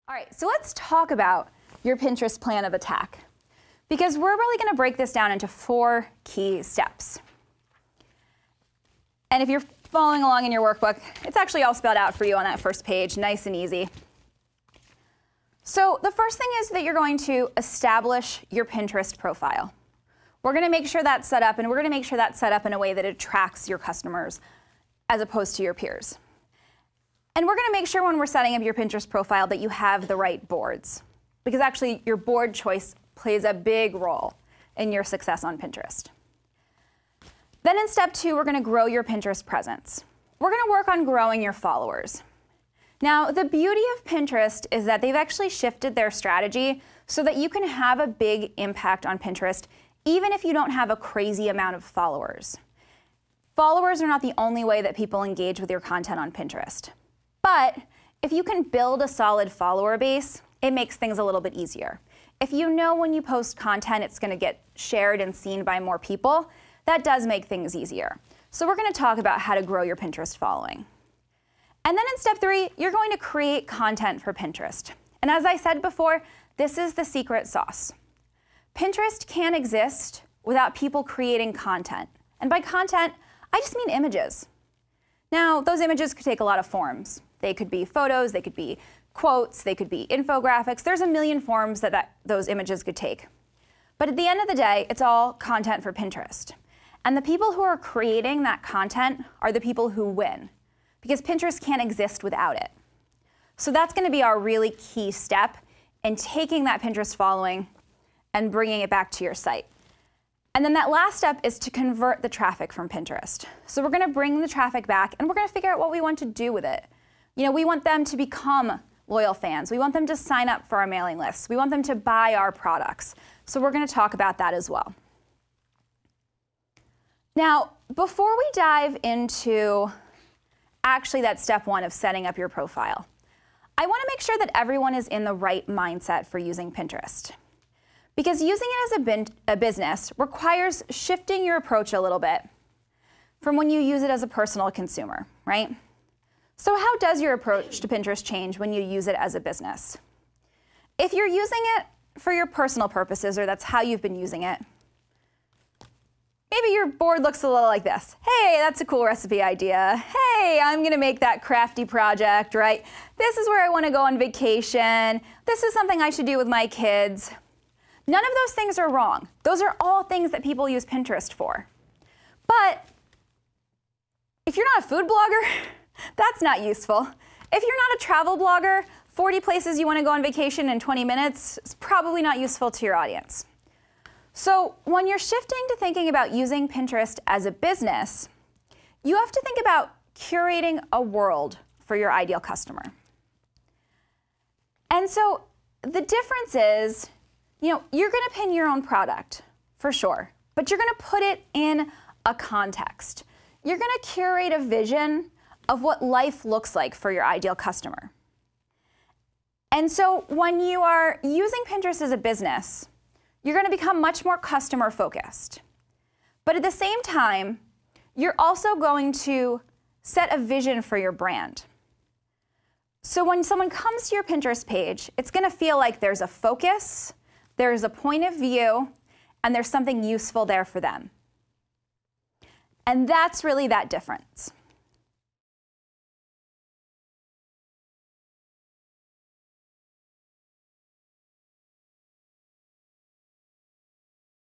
All right, so let's talk about your Pinterest plan of attack, because we're really going to break this down into 4 key steps. And if you're following along in your workbook, it's actually all spelled out for you on that first page, nice and easy. So the first thing is that you're going to establish your Pinterest profile. We're going to make sure that's set up, and we're going to make sure that's set up in a way that attracts your customers as opposed to your peers. And we're going to make sure when we're setting up your Pinterest profile that you have the right boards, because actually your board choice plays a big role in your success on Pinterest. Then in step 2, we're going to grow your Pinterest presence. We're going to work on growing your followers. Now, the beauty of Pinterest is that they've actually shifted their strategy so that you can have a big impact on Pinterest even if you don't have a crazy amount of followers. Followers are not the only way that people engage with your content on Pinterest. But if you can build a solid follower base, it makes things a little bit easier. If you know when you post content it's going to get shared and seen by more people, that does make things easier. So we're going to talk about how to grow your Pinterest following. And then in step 3, you're going to create content for Pinterest. And as I said before, this is the secret sauce. Pinterest can't exist without people creating content. And by content, I just mean images. Now, those images could take a lot of forms. They could be photos, they could be quotes, they could be infographics. There's a million forms that those images could take. But at the end of the day, it's all content for Pinterest. And the people who are creating that content are the people who win, because Pinterest can't exist without it. So that's going to be our really key step in taking that Pinterest following and bringing it back to your site. And then that last step is to convert the traffic from Pinterest. So we're going to bring the traffic back, and we're going to figure out what we want to do with it. You know, we want them to become loyal fans. We want them to sign up for our mailing lists. We want them to buy our products. So we're going to talk about that as well. Now, before we dive into actually that step 1 of setting up your profile, I want to make sure that everyone is in the right mindset for using Pinterest. Because using it as a business requires shifting your approach a little bit from when you use it as a personal consumer, right? So how does your approach to Pinterest change when you use it as a business? If you're using it for your personal purposes, or that's how you've been using it, maybe your board looks a little like this. Hey, that's a cool recipe idea. Hey, I'm going to make that crafty project, right? This is where I want to go on vacation. This is something I should do with my kids. None of those things are wrong. Those are all things that people use Pinterest for. But if you're not a food blogger, that's not useful. If you're not a travel blogger, 40 places you want to go on vacation in 20 minutes is probably not useful to your audience. So when you're shifting to thinking about using Pinterest as a business, you have to think about curating a world for your ideal customer. And so the difference is, you know, you're going to pin your own product, for sure, but you're going to put it in a context. You're going to curate a vision of what life looks like for your ideal customer. And so when you are using Pinterest as a business, you're going to become much more customer focused. But at the same time, you're also going to set a vision for your brand. So when someone comes to your Pinterest page, it's going to feel like there's a focus, there's a point of view, and there's something useful there for them. And that's really that difference.